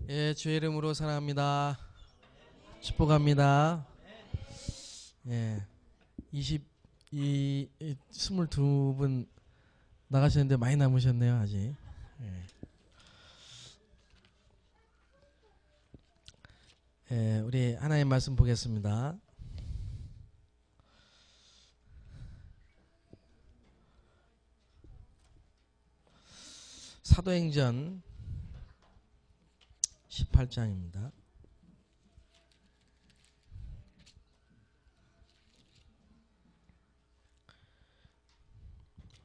예, 주의 이름으로 사랑합니다. 축복합니다. 예, 22분 나가시는데 많이 남으셨네요, 아직. 예. 예, 우리 하나님 말씀 보겠습니다. 사도행전 18장입니다.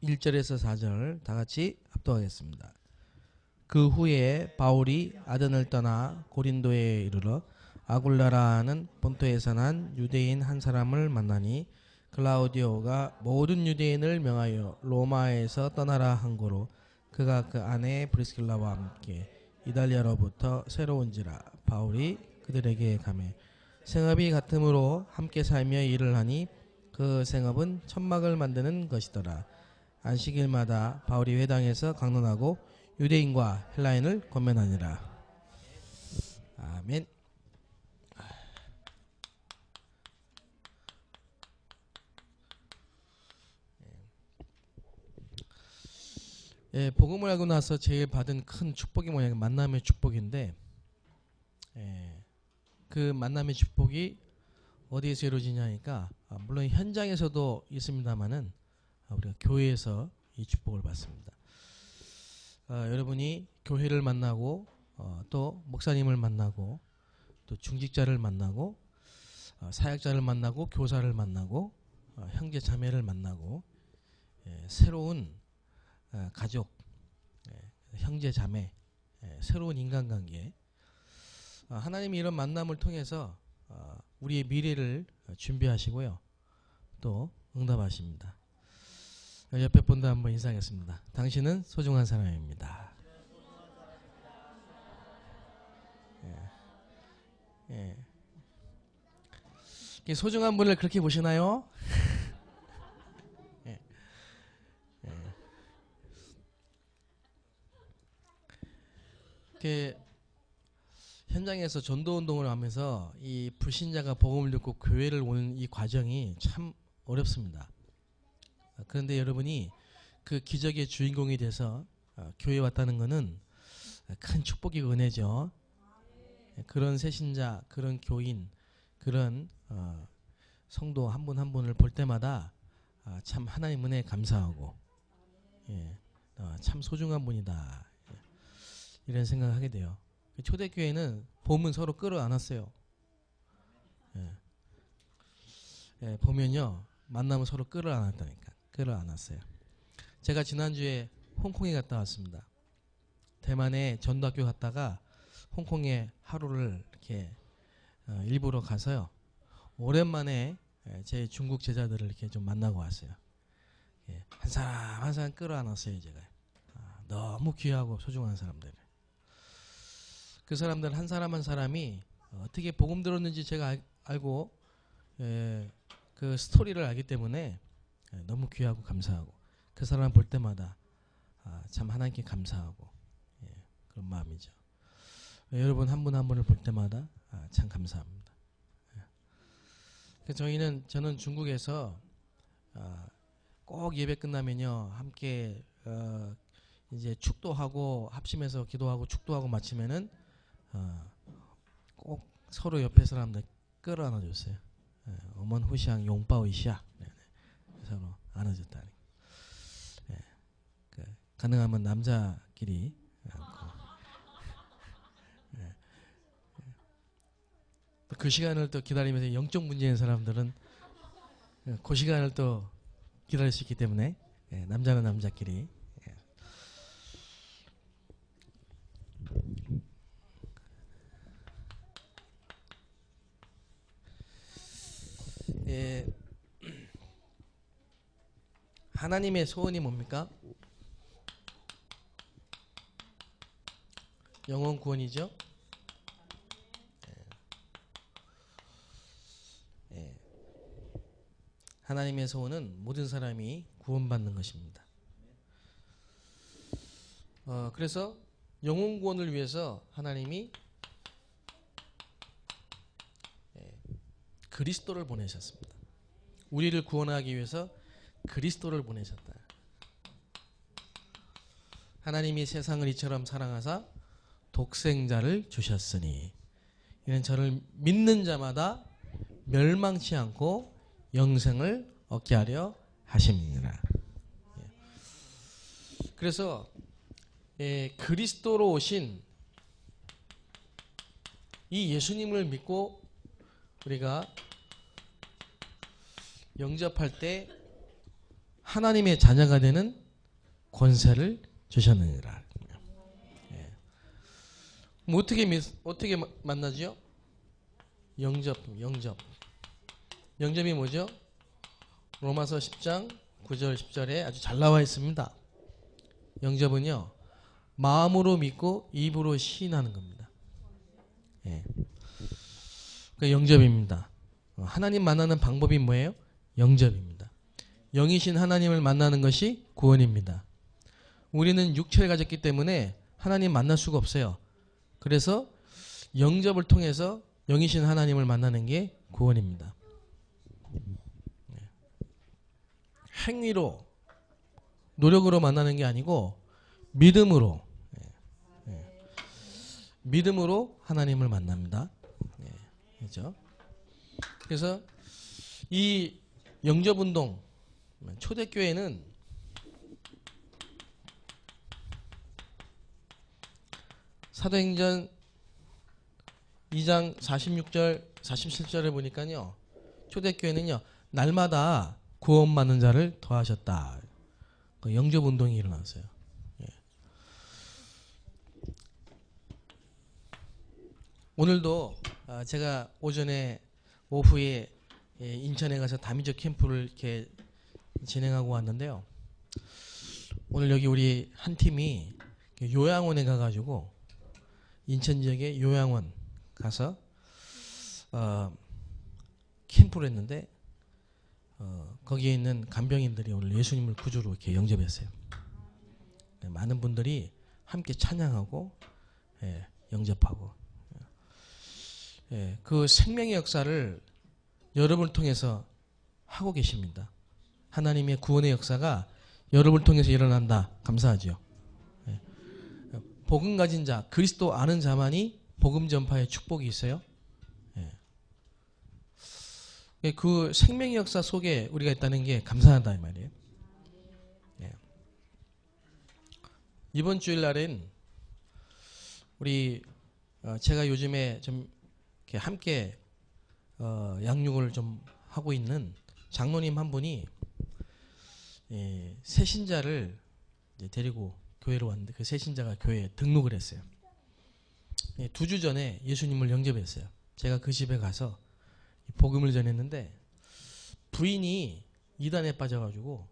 1절에서 4절 다 같이 합독하겠습니다. 그 후에 바울이 아덴을 떠나 고린도에 이르러 아굴라라는 본토에서 난 유대인 한 사람을 만나니 클라우디오가 모든 유대인을 명하여 로마에서 떠나라 한 고로 그가 그 아내 브리스길라와 함께 이달리아로부터 새로 온지라. 바울이 그들에게 가매 생업이 같으므로 함께 살며 일을 하니 그 생업은 천막을 만드는 것이더라. 안식일마다 바울이 회당에서 강론하고 유대인과 헬라인을 권면하니라. 아멘. 예, 복음을 알고 나서 제일 받은 큰 축복이 뭐냐면 만남의 축복인데, 그 만남의 축복이 어디에서 이루어지냐니까 물론 현장에서도 있습니다만은 우리가 교회에서 이 축복을 받습니다. 여러분이 교회를 만나고 또 목사님을 만나고 또 중직자를 만나고 사역자를 만나고 교사를 만나고 형제 자매를 만나고 새로운 가족, 형제 자매, 새로운 인간관계, 하나님이 이런 만남을 통해서 우리의 미래를 준비하시고요, 또 응답하십니다. 옆에 분도 한번 인사하겠습니다. 당신은 소중한 사람입니다. 예. 예. 소중한 분을 그렇게 보시나요? 예. 예. 이렇게 현장에서 전도운동을 하면서 이 불신자가 복음을 듣고 교회를 오는 이 과정이 참 어렵습니다. 그런데 여러분이 그 기적의 주인공이 돼서 교회에 왔다는 것은 큰 축복이 은혜죠. 그런 새신자, 그런 교인, 그런 성도 한 분 한 분을 볼 때마다 참 하나님 은혜에 감사하고, 참 소중한 분이다, 이런 생각을 하게 돼요. 초대교회는 봄은 서로 끌어안았어요. 보면요, 만나면 서로 끌어안았다니까. 끌어안았어요. 제가 지난주에 홍콩에 갔다 왔습니다. 대만에 전도학교 갔다가 홍콩에 하루를 이렇게 일부러 가서요, 오랜만에 제 중국 제자들을 이렇게 좀 만나고 왔어요. 한 사람 한 사람 끌어안았어요. 제가 너무 귀하고 소중한 사람들. 그 사람들 한 사람 한 사람이 어떻게 복음 들었는지 제가 알고 그 스토리를 알기 때문에 너무 귀하고 감사하고, 그 사람 볼 때마다 참 하나님께 감사하고, 그런 마음이죠. 여러분 한 분 한 분을 볼 때마다 참 감사합니다. 저는 중국에서 꼭 예배 끝나면요, 함께 이제 축도하고 합심해서 기도하고 축도하고 마치면은 꼭 서로 옆에 사람들 끌어안아 줬어요. 어먼 후샹 용바오이샤, 서로 안아줬다니. 가능하면 남자끼리 안고. 그 시간을 또 기다리면서 영적 문제인 사람들은 그 시간을 또 기다릴 수 있기 때문에 남자는 남자끼리. 하나님의 소원이 뭡니까? 영혼 구원이죠. 하나님의 소원은 모든 사람이 구원받는 것입니다. 그래서 영혼 구원을 위해서 하나님이 그리스도를 보내셨습니다. 우리를 구원하기 위해서 그리스도를 보내셨다. 하나님이 세상을 이처럼 사랑하사 독생자를 주셨으니 이는 저를 믿는 자마다 멸망치 않고 영생을 얻게 하려 하심이니라. 그래서 그리스도로 오신 이 예수님을 믿고 우리가 영접할 때 하나님의 자녀가 되는 권세를 주셨느니라. 뭐 어떻게 만나죠? 영접이 뭐죠? 로마서 10장 9절 10절에 아주 잘 나와 있습니다. 영접은요, 마음으로 믿고 입으로 시인하는 겁니다. 그 영접입니다. 하나님 만나는 방법이 뭐예요? 영접입니다. 영이신 하나님을 만나는 것이 구원입니다. 우리는 육체를 가졌기 때문에 하나님 만날 수가 없어요. 그래서 영접을 통해서 영이신 하나님을 만나는 게 구원입니다. 행위로, 노력으로 만나는 게 아니고 믿음으로 하나님을 만납니다. 그렇죠? 그래서 이 영접운동, 초대교회는 사도행전 2장 46절 47절에 보니까요, 초대교회는요 날마다 구원받는 자를 더하셨다. 그 영접운동이 일어났어요. 오늘도 제가 오후에 인천에 가서 다민족 캠프를 이렇게 진행하고 왔는데요. 오늘 여기 우리 한 팀이 요양원에 가가지고 인천 지역의 요양원 가서 캠프를 했는데 거기에 있는 간병인들이 오늘 예수님을 구주로 이렇게 영접했어요. 많은 분들이 함께 찬양하고 영접하고 그 생명의 역사를 여러분을 통해서 하고 계십니다. 하나님의 구원의 역사가 여러분을 통해서 일어난다. 감사하죠. 복음 가진 자, 그리스도 아는 자만이 복음 전파의 축복이 있어요. 그 생명의 역사 속에 우리가 있다는 게 감사하다 이 말이에요. 이번 주일날은 우리 제가 요즘에 좀 이렇게 함께 양육을 좀 하고 있는 장로님 한 분이 새신자를 데리고 교회로 왔는데 그 새신자가 교회에 등록을 했어요. 2주 전에 예수님을 영접했어요. 제가 그 집에 가서 복음을 전했는데 부인이 이단에 빠져가지고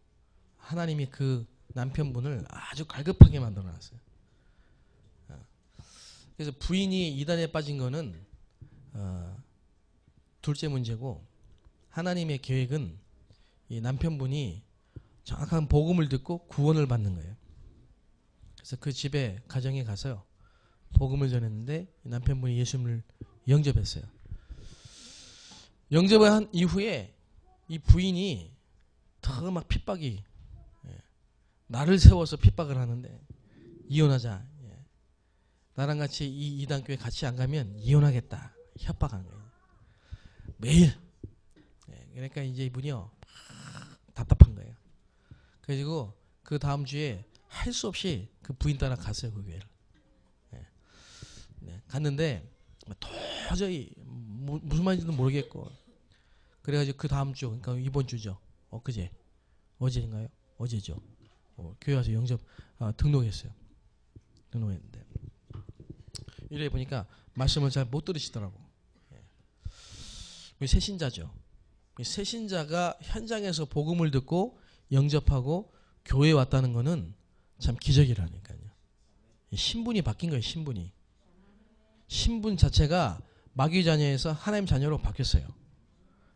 하나님이 그 남편분을 아주 갈급하게 만들어놨어요. 그래서 부인이 이단에 빠진 거는 둘째 문제고, 하나님의 계획은 이 남편분이 정확한 복음을 듣고 구원을 받는 거예요. 그래서 그 집에 가정에 가서 복음을 전했는데 남편분이 예수님을 영접했어요. 영접을 한 이후에 이 부인이 더 막 핍박이, 나를 세워서 핍박을 하는데 이혼하자, 나랑 같이 이 이단교회 같이 안 가면 이혼하겠다 협박하는 거예요. 매일. 그러니까 이제 이분이요 답답한 거예요. 그래가지고 그 다음 주에 할 수 없이 그 부인 따라 갔어요, 그 교회를. 갔는데 도저히 무슨 말인지도 모르겠고, 그래가지고 그 다음 주, 그러니까 이번 주죠. 어제인가요? 어제죠. 교회 와서 영접 등록했어요. 등록했는데 이래 보니까 말씀을 잘 못 들으시더라고. 새신자죠. 새신자가 현장에서 복음을 듣고 영접하고 교회에 왔다는 거는 참 기적이라니까요. 신분이 바뀐 거예요. 신분 자체가 마귀 자녀에서 하나님 자녀로 바뀌었어요.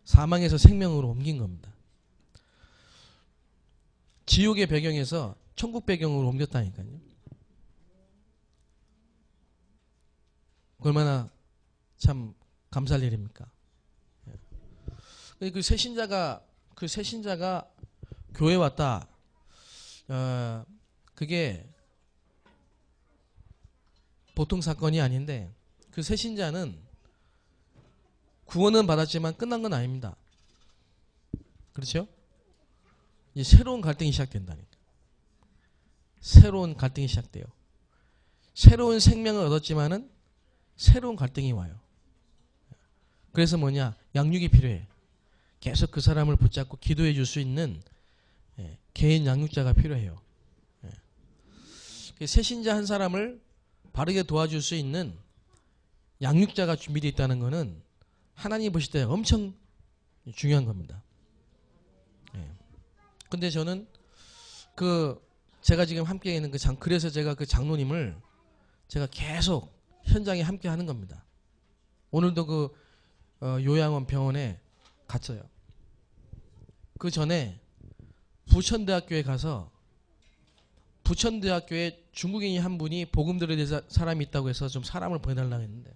사망에서 생명으로 옮긴 겁니다. 지옥의 배경에서 천국 배경으로 옮겼다니까요. 얼마나 참 감사할 일입니까? 그 새신자가 교회 왔다. 그게 보통 사건이 아닌데 그 새신자는 구원은 받았지만 끝난 건 아닙니다. 그렇죠? 이제 새로운 갈등이 시작된다니까. 새로운 갈등이 시작돼요. 새로운 생명을 얻었지만은 새로운 갈등이 와요. 그래서 뭐냐? 양육이 필요해. 계속 그 사람을 붙잡고 기도해 줄 수 있는 개인 양육자가 필요해요. 새신자 한 사람을 바르게 도와줄 수 있는 양육자가 준비되어 있다는 것은 하나님 보실 때 엄청 중요한 겁니다. 근데 저는 제가 지금 함께 있는 그래서 제가 그 장로님을 제가 계속 현장에 함께 하는 겁니다. 오늘도 요양원 병원에 갔어요. 그 전에 부천대학교에 가서 부천대학교에 중국인이 한 분이 복음 들어야 될 사람이 있다고 해서 좀 사람을 보내달라고 했는데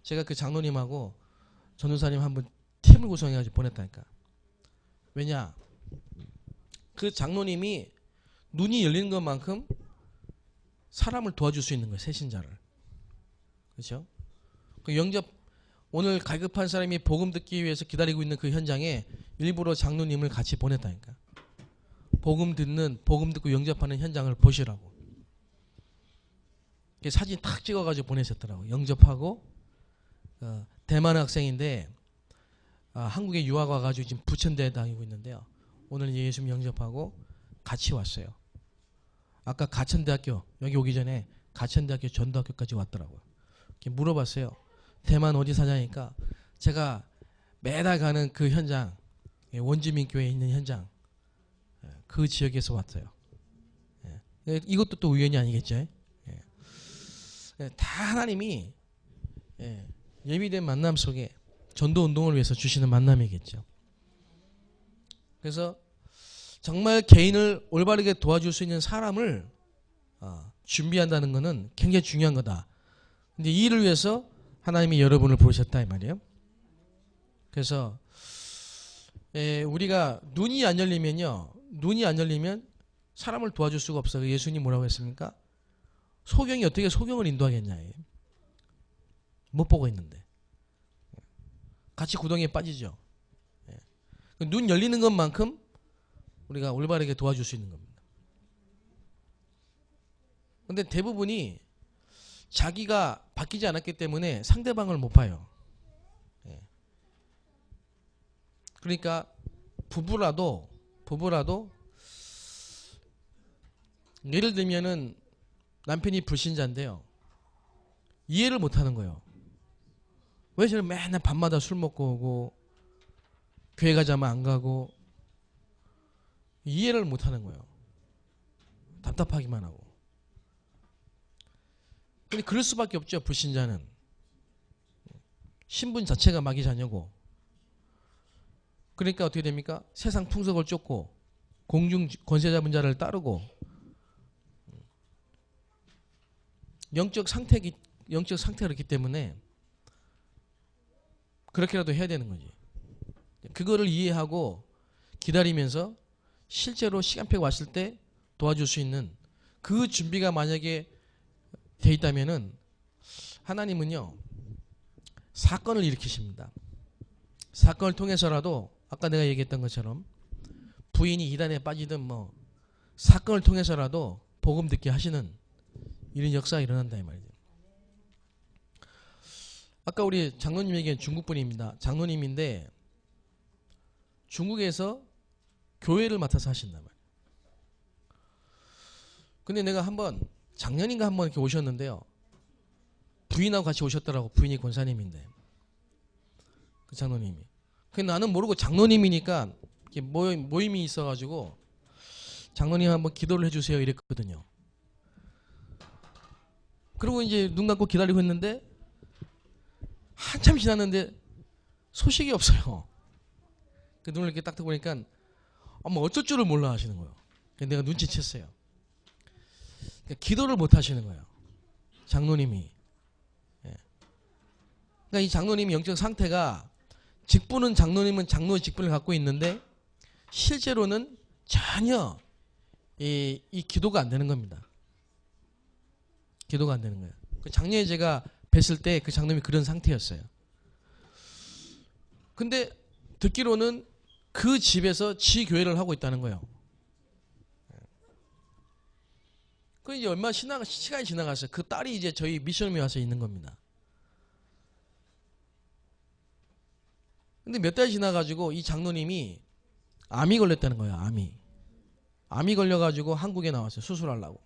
제가 그 장로님하고 전도사님 한 분 팀을 구성해가지고 보냈다니까. 왜냐? 그 장로님이 눈이 열리는 것만큼 사람을 도와줄 수 있는 거예요. 새신자를. 그렇죠? 그 오늘 갈급한 사람이 복음 듣기 위해서 기다리고 있는 그 현장에 일부러 장로님을 같이 보냈다니까. 복음 듣고 영접하는 현장을 보시라고. 사진 탁 찍어가지고 보내셨더라고. 영접하고 대만 학생인데 한국에 유학 와가지고 지금 부천대에 다니고 있는데요. 오늘 예수님 영접하고 같이 왔어요. 아까 가천대학교 여기 오기 전에 가천대학교 전도학교까지 왔더라고요. 이렇게 물어봤어요. 대만 어디 사냐니까 제가 매달 가는 그 현장, 원주민교회에 있는 현장, 그 지역에서 왔어요. 이것도 또 우연이 아니겠죠? 다 하나님이 예비된 만남 속에 전도운동을 위해서 주시는 만남이겠죠. 그래서 정말 개인을 올바르게 도와줄 수 있는 사람을 준비한다는 것은 굉장히 중요한 거다. 근데 이 일을 위해서 하나님이 여러분을 부르셨다 이 말이에요. 그래서 우리가 눈이 안 열리면 사람을 도와줄 수가 없어요. 예수님 뭐라고 했습니까? 소경이 어떻게 소경을 인도하겠냐. 못 보고 있는데. 같이 구덩이에 빠지죠. 눈 열리는 것만큼 우리가 올바르게 도와줄 수 있는 겁니다. 그런데 대부분이 자기가 바뀌지 않았기 때문에 상대방을 못 봐요. 그러니까 부부라도 예를 들면은 남편이 불신자인데요. 이해를 못 하는 거예요. 왜 저는 맨날 밤마다 술 먹고 오고 교회 가자면 안 가고 이해를 못 하는 거예요. 답답하기만 하고. 근데 그럴 수밖에 없죠. 불신자는. 신분 자체가 마귀 자녀고. 그러니까 어떻게 됩니까? 세상 풍속을 쫓고 공중 권세 잡은 자를 따르고 영적 상태가 그렇기 때문에 그렇게라도 해야 되는 거지. 그거를 이해하고 기다리면서 실제로 시간표가 왔을 때 도와줄 수 있는 그 준비가 만약에 돼 있다면은 하나님은요 사건을 일으키십니다. 사건을 통해서라도 아까 내가 얘기했던 것처럼 부인이 이단에 빠지든 뭐 사건을 통해서라도 복음 듣게 하시는 이런 역사가 일어난다 이 말이죠. 아까 우리 장로님 얘기한 중국분입니다. 장로님인데 중국에서 교회를 맡아서 하신단 말이에요. 근데 내가 작년인가 한번 이렇게 오셨는데요. 부인하고 같이 오셨더라고. 부인이 권사님인데. 그 장로님이. 근데 나는 모르고 장로님이니까 이렇게 모임이 있어가지고 장로님 한번 기도를 해주세요 이랬거든요. 그리고 이제 눈 감고 기다리고 있는데 한참 지났는데 소식이 없어요. 그 눈을 이렇게 딱 뜨고 보니까 어쩔 줄을 몰라 하시는 거예요. 내가 눈치챘어요. 그러니까 기도를 못 하시는 거예요. 장로님이. 그러니까 이 장로님이 영적 상태가 직분은 장로님은 장로의 직분을 갖고 있는데 실제로는 전혀 이 기도가 안 되는 겁니다. 기도가 안 되는 거예요. 그 작년에 제가 뵀을 때 그 장로님이 그런 상태였어요. 근데 듣기로는 그 집에서 지교회를 하고 있다는 거예요. 그 이제 얼마 시간이 지나갔어요. 그 딸이 이제 저희 미션홈에 와서 있는 겁니다. 근데 몇 달 지나가지고 이 장로님이 암이 걸렸다는 거예요. 암이 걸려가지고 한국에 나왔어요. 수술하려고.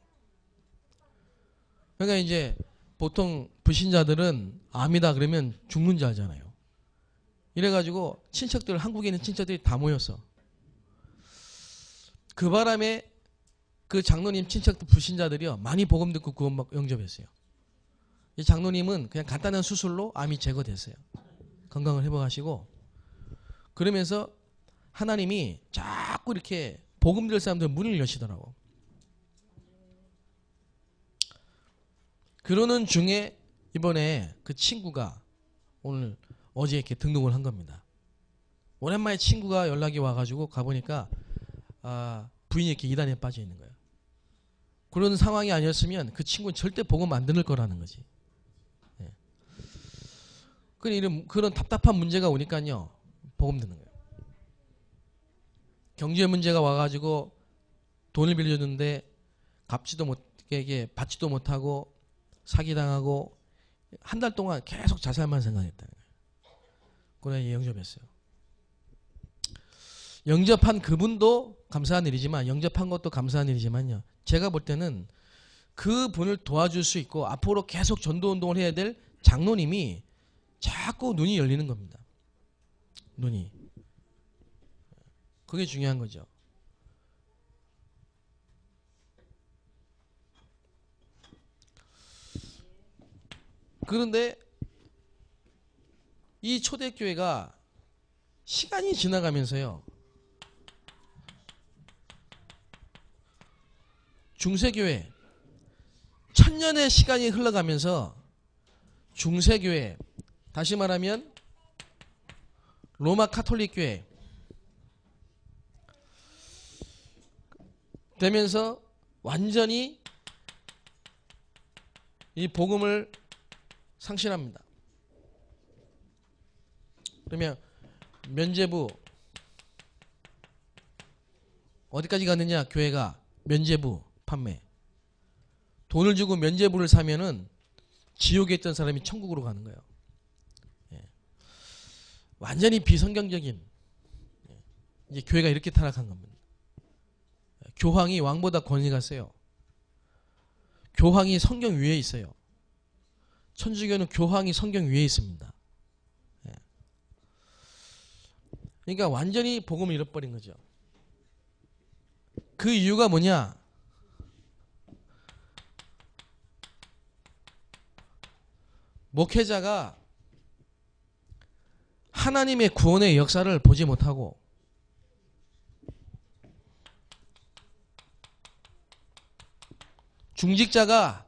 그러니까 이제 보통 불신자들은 암이다 그러면 죽는 줄 알잖아요. 이래가지고 친척들, 한국에 있는 친척들이 다 모였어. 그 바람에 그 장로님 친척들 불신자들이요 많이 복음 듣고 구원 영접했어요. 이 장로님은 그냥 간단한 수술로 암이 제거됐어요. 건강을 회복하시고 그러면서 하나님이 자꾸 이렇게 복음 들을 사람들 문을 여시더라고. 그러는 중에 이번에 그 친구가 어제 이렇게 등록을 한 겁니다. 오랜만에 친구가 연락이 와가지고 가보니까 부인이 이렇게 이단에 빠져 있는 거예요. 그런 상황이 아니었으면 그 친구는 절대 복음 안 듣는 거라는 거지. 예. 그런 답답한 문제가 오니까요 복음 듣는 거예요. 경제 문제가 와가지고 돈을 빌려줬는데 받지도 못하고 사기당하고 한 달 동안 계속 자살만 생각했다는 거예요. 그래 영접했어요. 영접한 그분도 감사한 일이지만 영접한 것도 감사한 일이지만요. 제가 볼 때는 그분을 도와줄 수 있고 앞으로 계속 전도운동을 해야 될 장로님이 자꾸 눈이 열리는 겁니다. 눈이. 그게 중요한 거죠. 그런데 이 초대교회가 시간이 지나가면서요. 중세교회 1000년의 시간이 흘러가면서 중세교회 다시 말하면 로마 카톨릭 교회 되면서 완전히 이 복음을 상실합니다. 그러면 면죄부 어디까지 갔느냐? 교회가 면죄부 판매. 돈을 주고 면죄부를 사면은 지옥에 있던 사람이 천국으로 가는 거예요. 예. 완전히 비성경적인 이제 교회가 이렇게 타락한 겁니다. 교황이 왕보다 권위가 세요. 교황이 성경 위에 있어요. 천주교는 교황이 성경 위에 있습니다. 예. 그러니까 완전히 복음을 잃어버린 거죠. 그 이유가 뭐냐? 목회자가 하나님의 구원의 역사를 보지 못하고 중직자가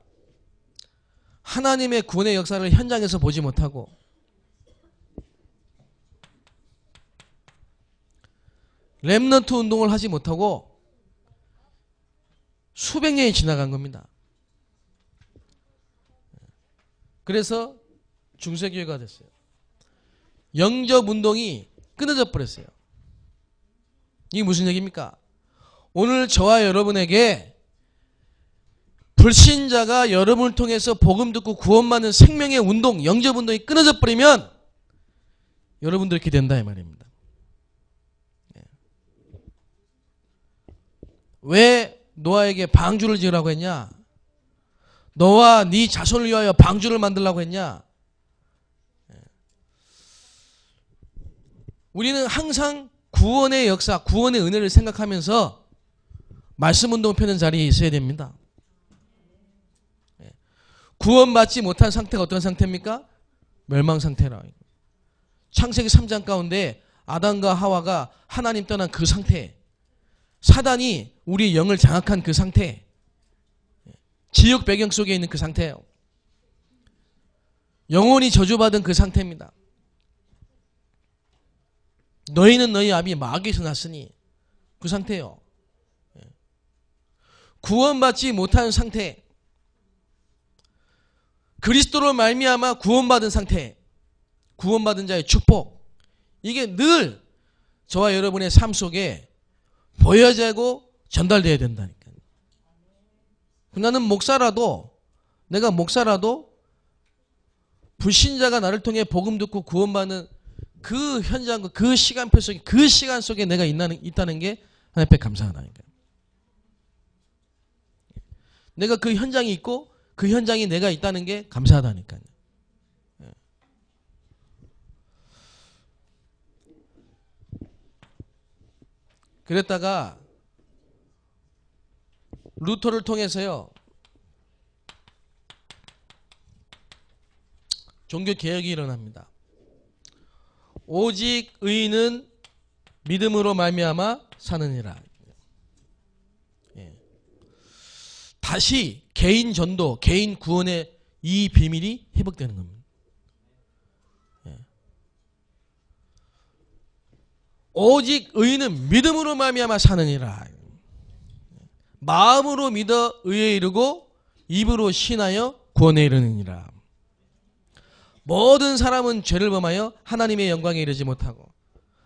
하나님의 구원의 역사를 현장에서 보지 못하고 렘넌트 운동을 하지 못하고 수백 년이 지나간 겁니다. 그래서 중세교회가 됐어요. 영접 운동이 끊어져 버렸어요. 이게 무슨 얘기입니까? 오늘 저와 여러분에게 불신자가 여러분을 통해서 복음 듣고 구원받는 생명의 운동, 영접 운동이 끊어져 버리면 여러분들 이렇게 된다 이 말입니다. 왜 노아에게 방주를 지으라고 했냐? 너와 네 자손을 위하여 방주를 만들라고 했냐? 우리는 항상 구원의 역사, 구원의 은혜를 생각하면서 말씀 운동 펴는 자리에 있어야 됩니다. 구원받지 못한 상태가 어떤 상태입니까? 멸망 상태라. 창세기 3장 가운데 아담과 하와가 하나님 떠난 그 상태, 사단이 우리 영을 장악한 그 상태, 지역 배경 속에 있는 그 상태예요. 영혼이 저주받은 그 상태입니다. 너희는 너희 아비 마귀에서 났으니 그 상태예요. 구원받지 못한 상태, 그리스도로 말미암아 구원받은 상태, 구원받은 자의 축복, 이게 늘 저와 여러분의 삶 속에 보여지고 전달되어야 된다니까요. 나는 내가 목사라도 불신자가 나를 통해 복음 듣고 구원받는 그 현장과 그 시간표 속에, 그 시간 속에 내가 있다는 게 하나님 앞에 감사하다니까요. 내가 그 현장이 있고 그 현장이 내가 있다는 게 감사하다니까요. 그랬다가 루터를 통해서요, 종교 개혁이 일어납니다. 오직 의인은 믿음으로 말미암아 사느니라. 다시 개인 전도, 개인 구원의 이 비밀이 회복되는 겁니다. 오직 의인은 믿음으로 말미암아 사느니라. 마음으로 믿어 의에 이르고 입으로 신하여 구원에 이르느니라. 모든 사람은 죄를 범하여 하나님의 영광에 이르지 못하고,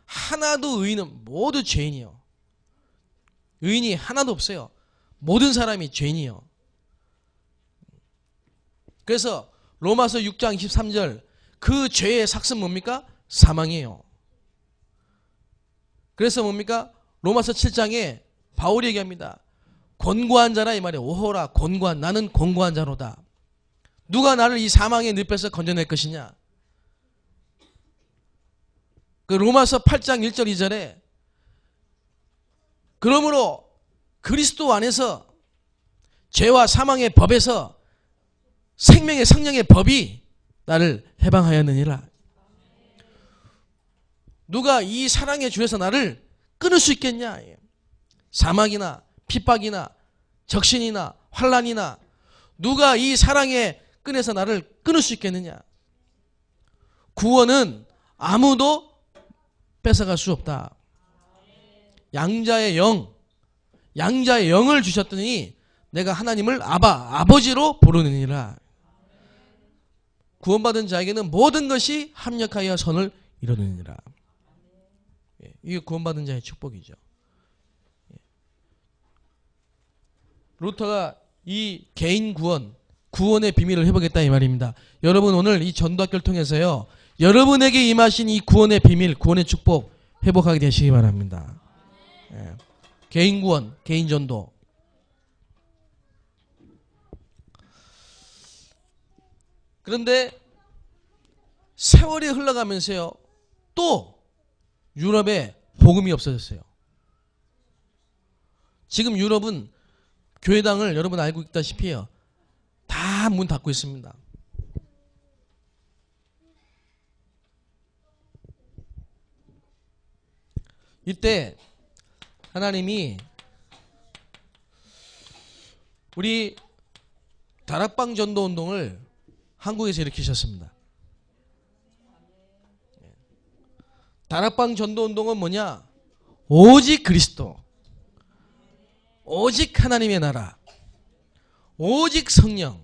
하나도 의인은 모두 죄인이요. 의인이 하나도 없어요. 모든 사람이 죄인이요. 그래서 로마서 6장 23절, 그 죄의 삭은 뭡니까? 사망이에요. 그래서 뭡니까? 로마서 7장에 바울이 얘기합니다. 곤고한 자라 이 말이에요. 오호라 곤고한, 나는 곤고한 자로다. 누가 나를 이 사망의 늪에서 건져낼 것이냐? 그 로마서 8장 1절 2절에 그러므로 그리스도 안에서 죄와 사망의 법에서 생명의 성령의 법이 나를 해방하였느니라. 누가 이 사랑의 줄에서 나를 끊을 수 있겠냐? 사막이나 핍박이나 적신이나 환란이나 누가 이 사랑의 끈에서 나를 끊을 수 있겠느냐? 구원은 아무도 뺏어갈 수 없다. 양자의 영을 주셨더니 내가 하나님을 아버지로 부르느니라. 구원받은 자에게는 모든 것이 합력하여 선을 이루느니라. 이게 구원받은 자의 축복이죠. 루터가 이 개인 구원의 비밀을 회복했다 이 말입니다. 여러분 오늘 이 전도학교를 통해서요, 여러분에게 임하신 이 구원의 비밀, 구원의 축복 회복하게 되시기 바랍니다. 개인 구원, 개인 전도. 그런데 세월이 흘러가면서요, 또 유럽에 복음이 없어졌어요. 지금 유럽은 교회당을 여러분 알고 있다시피요, 다 문 닫고 있습니다. 이때 하나님이 우리 다락방 전도 운동을 한국에서 일으키셨습니다. 다락방 전도 운동은 뭐냐? 오직 그리스도, 오직 하나님의 나라, 오직 성령,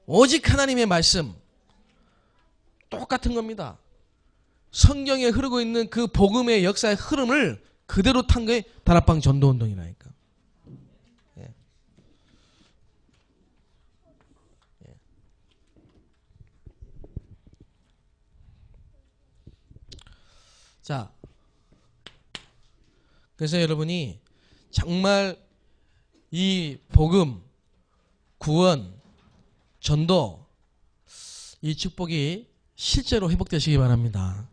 오직 하나님의 말씀, 똑같은 겁니다. 성경에 흐르고 있는 그 복음의 역사의 흐름을 그대로 탄 게 다락방 전도 운동이라니까. 자, 그래서 여러분이 정말 이 복음, 구원, 전도, 이 축복이 실제로 회복되시기 바랍니다.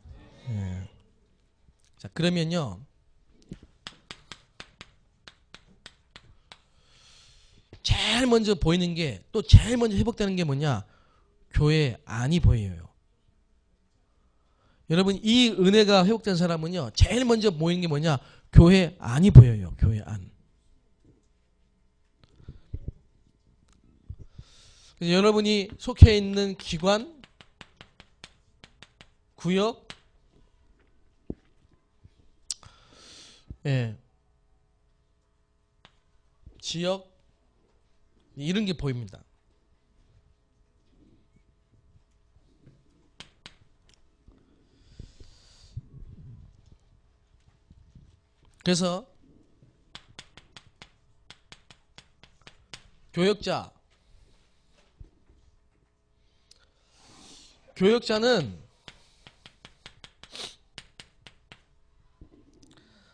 자, 그러면요, 제일 먼저 보이는 게, 또 제일 먼저 회복되는 게 뭐냐? 교회 안이 보여요. 여러분 이 은혜가 회복된 사람은요, 제일 먼저 보이는 게 뭐냐? 교회 안이 보여요. 교회 안. 그래서 여러분이 속해 있는 기관, 구역, 예, 지역 이런 게 보입니다. 그래서 교역자는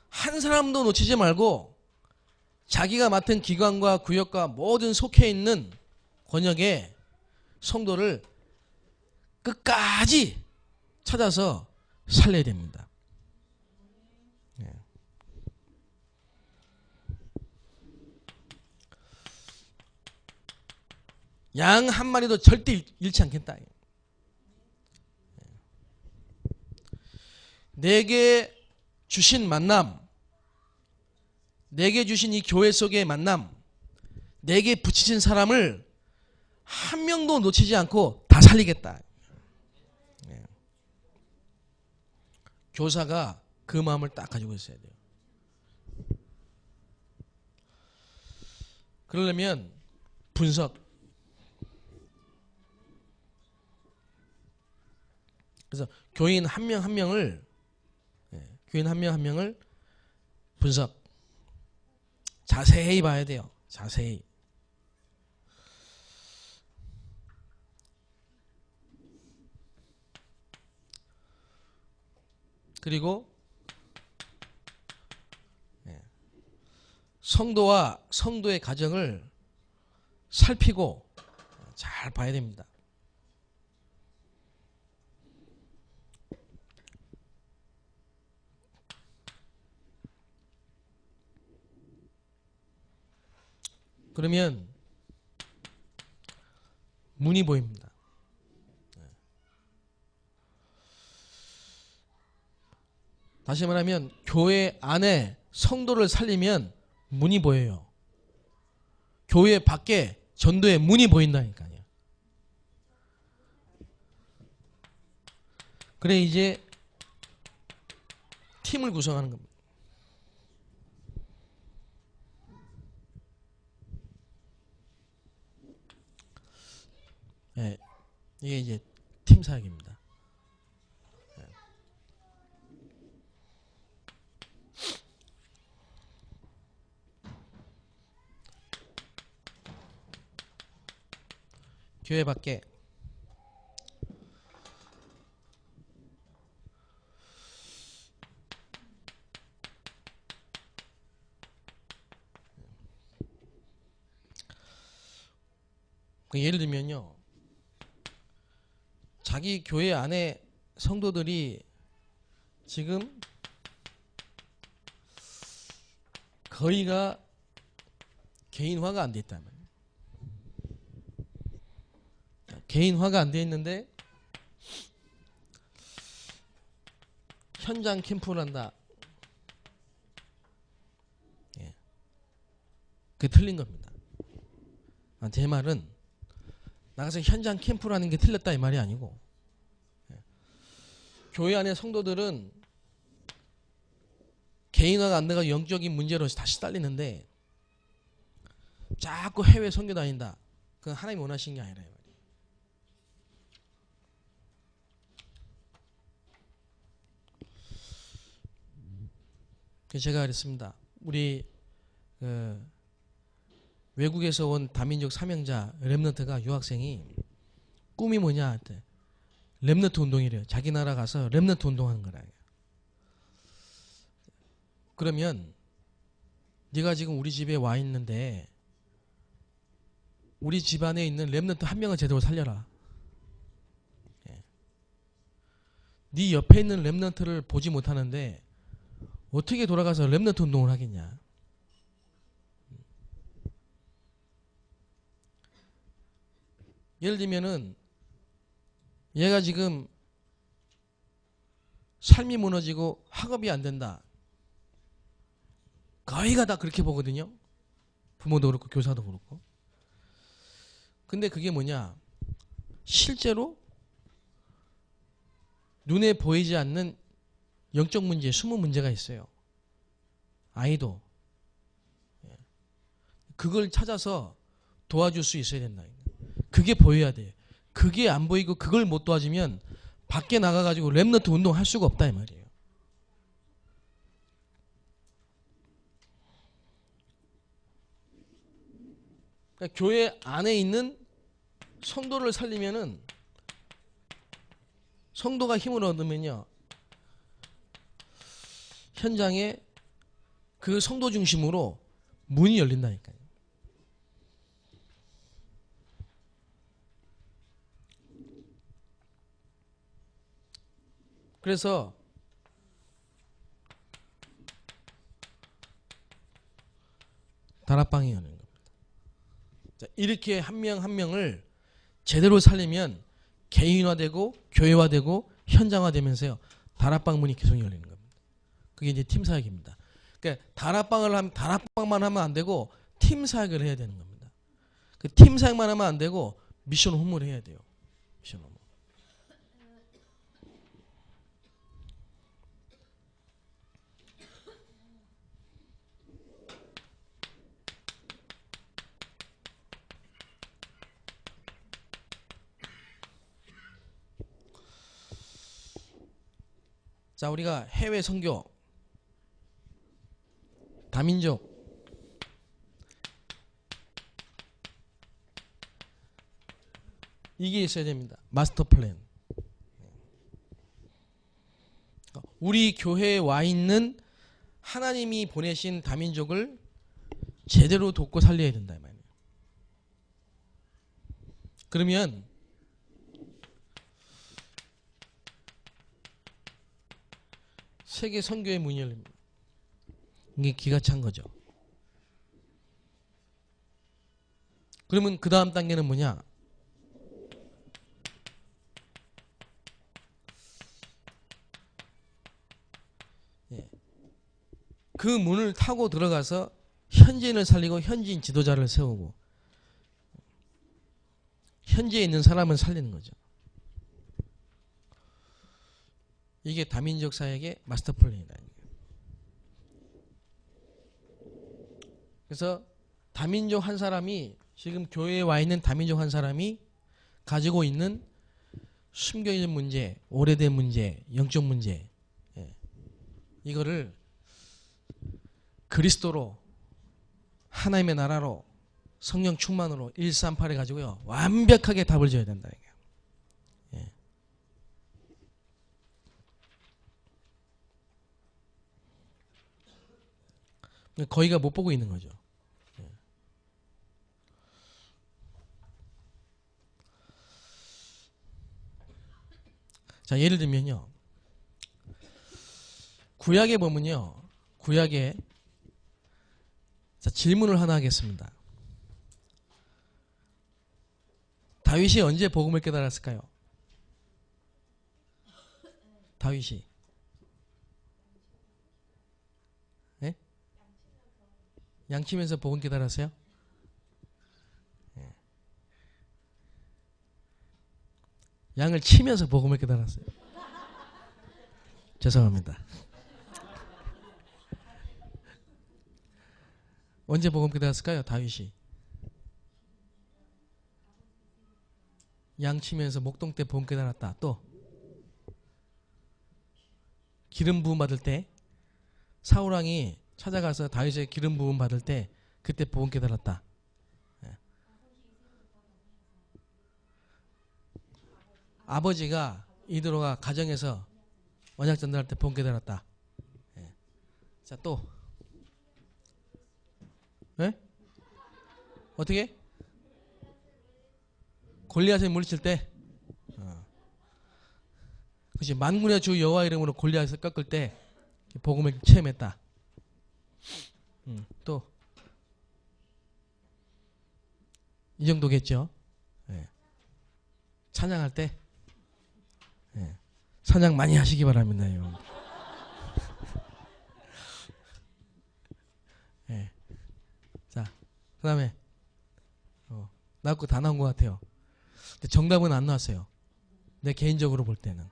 한 사람도 놓치지 말고 자기가 맡은 기관과 구역과 모든 속해 있는 권역의 성도를 끝까지 찾아서 살려야 됩니다. 양 한 마리도 절대 잃지 않겠다. 내게 주신 만남, 내게 주신 이 교회 속의 만남, 내게 붙이신 사람을 한 명도 놓치지 않고 다 살리겠다. 교사가 그 마음을 딱 가지고 있어야 돼요. 그러려면 분석. 그래서 교인 한 명 한 명을 분석. 자세히 봐야 돼요. 자세히. 그리고 성도와 성도의 가정을 살피고 잘 봐야 됩니다. 그러면 문이 보입니다. 다시 말하면 교회 안에 성도를 살리면 문이 보여요. 교회 밖에 전도의 문이 보인다니까요. 그래 이제 팀을 구성하는 겁니다. 네, 이게 이제 팀 사역입니다. 네. 교회 밖에 예를 들면요, 자기 교회 안에 성도들이 지금 거의가 개인화가 안 돼 있다면, 개인화가 안 돼 있는데 현장 캠프를 한다. 그게 틀린 겁니다. 제 말은 나가서 현장 캠프라는 게 틀렸다 이 말이 아니고, 교회 안에 성도들은 개인화가 안 돼가 영적인 문제로 다시 딸리는데 자꾸 해외 선교 다닌다. 그건 하나님이 원하시는 게 아니라 이 말이에요. 제가 그랬습니다. 우리 외국에서 온 다민족 사명자 렘넌트가 유학생이 꿈이 뭐냐? 렘넌트 운동이래요. 자기 나라 가서 렘넌트 운동하는 거라. 그러면 네가 지금 우리 집에 와 있는데 우리 집안에 있는 렘넌트 한 명을 제대로 살려라. 네 옆에 있는 렘넌트를 보지 못하는데 어떻게 돌아가서 렘넌트 운동을 하겠냐. 예를 들면은 얘가 지금 삶이 무너지고 학업이 안 된다. 거의가 다 그렇게 보거든요. 부모도 그렇고 교사도 그렇고. 근데 그게 뭐냐? 실제로 눈에 보이지 않는 영적 문제, 숨은 문제가 있어요. 아이도. 그걸 찾아서 도와줄 수 있어야 된다. 그게 보여야 돼요. 그게 안 보이고 그걸 못 도와주면 밖에 나가가지고 랩너트 운동할 수가 없다 이 말이에요. 그러니까 교회 안에 있는 성도를 살리면은, 성도가 힘을 얻으면요, 현장에 그 성도 중심으로 문이 열린다니까요. 그래서 다락방이 여는 겁니다. 자, 이렇게 한 명 한 명을 제대로 살리면 개인화되고 교회화되고 현장화되면서요, 다락방 문이 계속 열리는 겁니다. 그게 이제 팀 사역입니다. 그러니까 다락방만 하면 안 되고 팀 사역을 해야 되는 겁니다. 그 팀 사역만 하면 안 되고 미션 홈을 해야 돼요. 미션 홈. 자, 우리가 해외 선교, 다민족, 이게 있어야 됩니다. 마스터 플랜. 우리 교회에 와 있는 하나님이 보내신 다민족을 제대로 돕고 살려야 된다 이 말이에요. 그러면 세계 선교의 문이 열립니다. 이게 기가 찬 거죠. 그러면 그 다음 단계는 뭐냐? 그 문을 타고 들어가서 현지인을 살리고 현지인 지도자를 세우고 현지에 있는 사람을 살리는 거죠. 이게 다민족 사역의 마스터 플랜이다. 그래서 다민족 한 사람이, 지금 교회에 와 있는 다민족 한 사람이 가지고 있는 숨겨있는 문제, 오래된 문제, 영적 문제, 이거를 그리스도로, 하나님의 나라로, 성령 충만으로 138 해가지고요, 완벽하게 답을 줘야 된다. 거기가 못 보고 있는 거죠. 자, 예를 들면요, 구약에 보면요, 구약에, 자, 질문을 하나 하겠습니다. 다윗이 언제 복음을 깨달았을까요? 다윗이. 네? 양치면서 복음 깨달았어요? 네. 양을 치면서 복음을 깨달았어요. 죄송합니다. 언제 복음 깨달았을까요? 다윗이. 양 치면서 목동 때 복음 깨달았다. 또 기름 부음 받을 때, 사울왕이 찾아가서 다윗의 기름 부음 받을 때 그때 복음 깨달았다. 아버지가 이드로가 가정에서 언약 전달할 때 복음 깨달았다. 자, 또 어떻게? 골리앗을 물리칠 때, 그렇지, 만군의 주 여호와 이름으로 골리앗을 꺾을 때 복음을 체험했다. 또 이 정도겠죠. 찬양할 때, 찬양 많이 하시기 바랍니다. 자, 그 다음에 나올 거 다 나온 것 같아요. 근데 정답은 안 나왔어요. 내 개인적으로 볼 때는.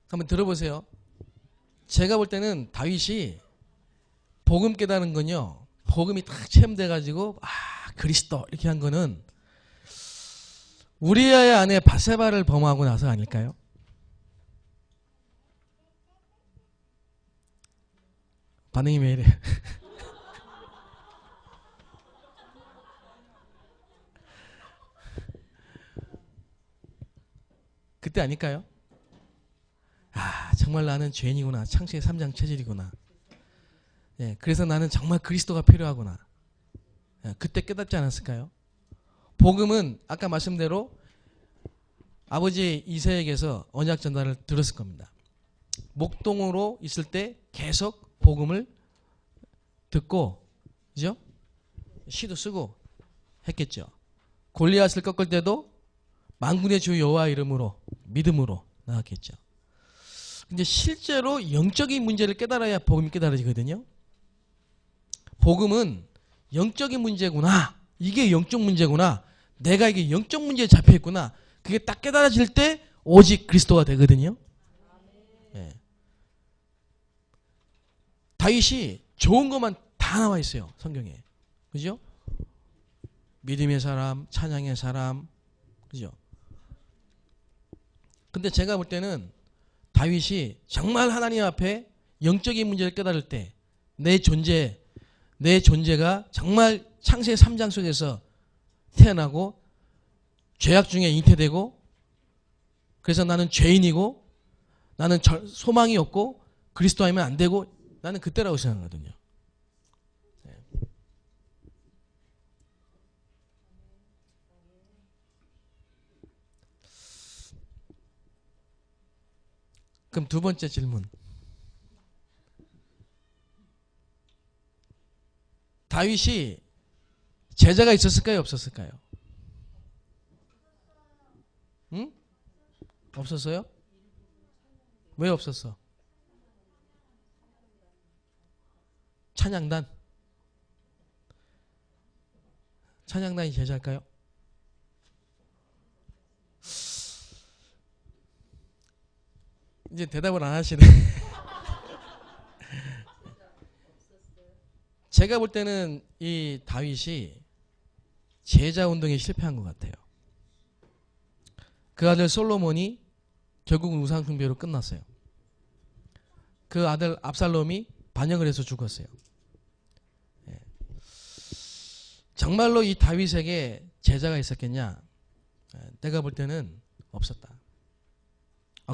한번 들어보세요. 제가 볼 때는 다윗이 복음 깨달은 건요, 복음이 딱 체험돼가지고 그리스도 이렇게 한 거는 우리아의 아내 바세바를 범하고 나서 아닐까요? 반응이 왜 이래? 그때 아닐까요? 정말 나는 죄인이구나. 창세기 3장 체질이구나. 예, 그래서 나는 정말 그리스도가 필요하구나. 예, 그때 깨닫지 않았을까요? 복음은 아까 말씀대로 아버지 이세에게서 언약 전달을 들었을 겁니다. 목동으로 있을 때 계속 복음을 듣고, 그죠? 시도 쓰고 했겠죠. 골리앗을 꺾을 때도 만군의 주 여호와 이름으로 믿음으로 나갔겠죠. 근데 실제로 영적인 문제를 깨달아야 복음이 깨달아지거든요. 복음은 영적인 문제구나. 이게 영적 문제구나. 내가 이게 영적 문제에 잡혀있구나. 그게 딱 깨달아질 때 오직 그리스도가 되거든요. 예. 다윗이 좋은 것만 다 나와 있어요. 성경에. 그죠? 믿음의 사람, 찬양의 사람. 그죠? 근데 제가 볼 때는 다윗이 정말 하나님 앞에 영적인 문제를 깨달을 때 내 존재가 정말 창세기 3장 속에서 태어나고 죄악 중에 잉태되고 그래서 나는 죄인이고 나는 소망이 없고 그리스도 아니면 안 되고 나는 그때라고 생각하거든요. 그럼 두 번째 질문. 다윗이 제자가 있었을까요? 없었을까요? 응? 없었어요? 왜 없었어? 찬양단? 찬양단이 제자일까요? 이제 대답을 안 하시네. 제가 볼 때는 이 다윗이 제자 운동에 실패한 것 같아요. 그 아들 솔로몬이 결국은 우상 숭배로 끝났어요. 그 아들 압살롬이 반역을 해서 죽었어요. 정말로 이 다윗에게 제자가 있었겠냐? 내가 볼 때는 없었다.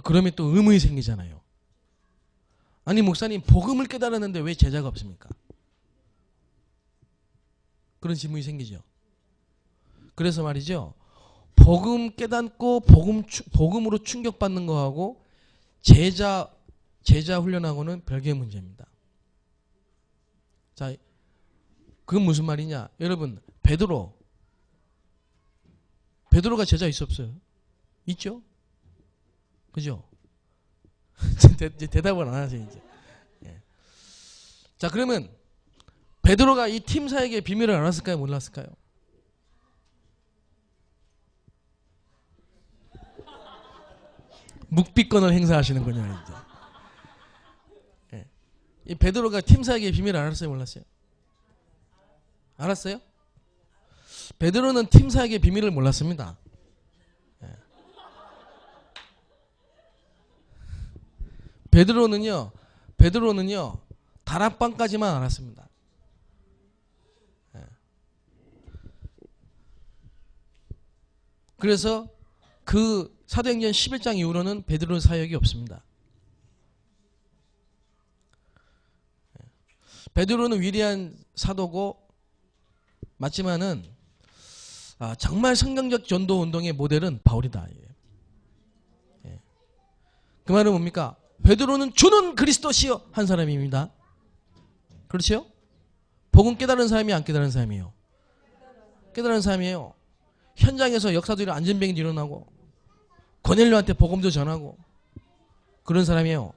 그러면 또 의문이 생기잖아요. 아니 목사님 복음을 깨달았는데 왜 제자가 없습니까? 그런 질문이 생기죠. 그래서 말이죠. 복음 깨닫고 복음으로 충격받는 거하고 제자 훈련하고는 별개의 문제입니다. 자, 그건 무슨 말이냐? 여러분, 베드로가 제자 있어 없어요? 있죠? 그죠? 대답을 안 하세요, 이제. 예. 자, 그러면 베드로가 이 팀 사역의 비밀을 알았을까요? 몰랐을까요? 묵비권을 행사하시는군요, 이제. 예. 이 베드로가 팀 사역의 비밀을 알았어요? 몰랐어요? 알았어요? 베드로는 팀 사역의 비밀을 몰랐습니다. 예. 베드로는요, 다락방까지만 알았습니다. 예. 그래서 그 사도행전 11장 이후로는 베드로 사역이 없습니다. 베드로는 위대한 사도고 맞지만은 정말 성경적 전도 운동의 모델은 바울이다. 예. 그 말은 뭡니까? 베드로는 주는 그리스도시여 한 사람입니다. 그렇죠? 복음 깨달은 사람이 안 깨달은 사람이에요. 깨달은 사람이에요. 현장에서 역사들이 안전병이 일어나고 고넬료한테 복음도 전하고 그런 사람이에요.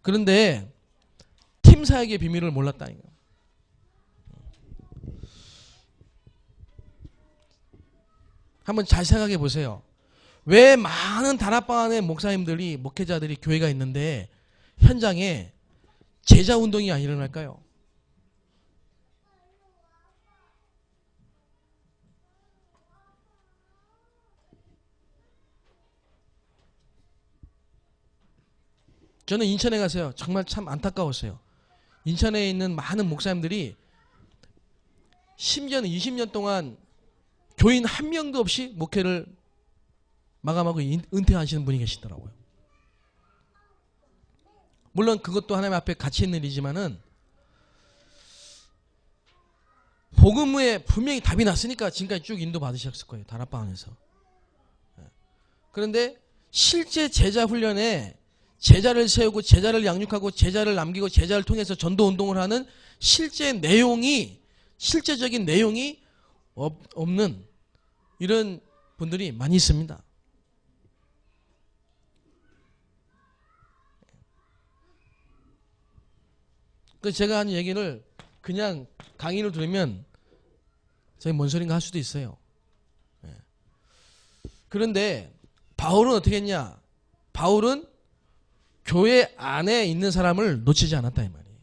그런데 팀 사역의 비밀을 몰랐다는 거예요. 한번 잘 생각해 보세요. 왜 많은 다락방 안에 목사님들이, 목회자들이, 교회가 있는데 현장에 제자 운동이 안 일어날까요? 저는 인천에 가서요, 정말 참 안타까웠어요. 인천에 있는 많은 목사님들이 심지어는 20년 동안 교인 한 명도 없이 목회를 마감하고 은퇴하시는 분이 계시더라고요. 물론 그것도 하나님 앞에 가치 있는 일이지만은 복음에 분명히 답이 났으니까 지금까지 쭉 인도 받으셨을 거예요. 다락방 안에서. 그런데 실제 제자 훈련에 제자를 세우고 제자를 양육하고 제자를 남기고 제자를 통해서 전도 운동을 하는 실제적인 내용이 없는 이런 분들이 많이 있습니다. 그래서 제가 하는 얘기를 그냥 강의를 들으면 저희 뭔 소린가 할 수도 있어요. 그런데 바울은 어떻게 했냐? 바울은 교회 안에 있는 사람을 놓치지 않았다 이 말이에요.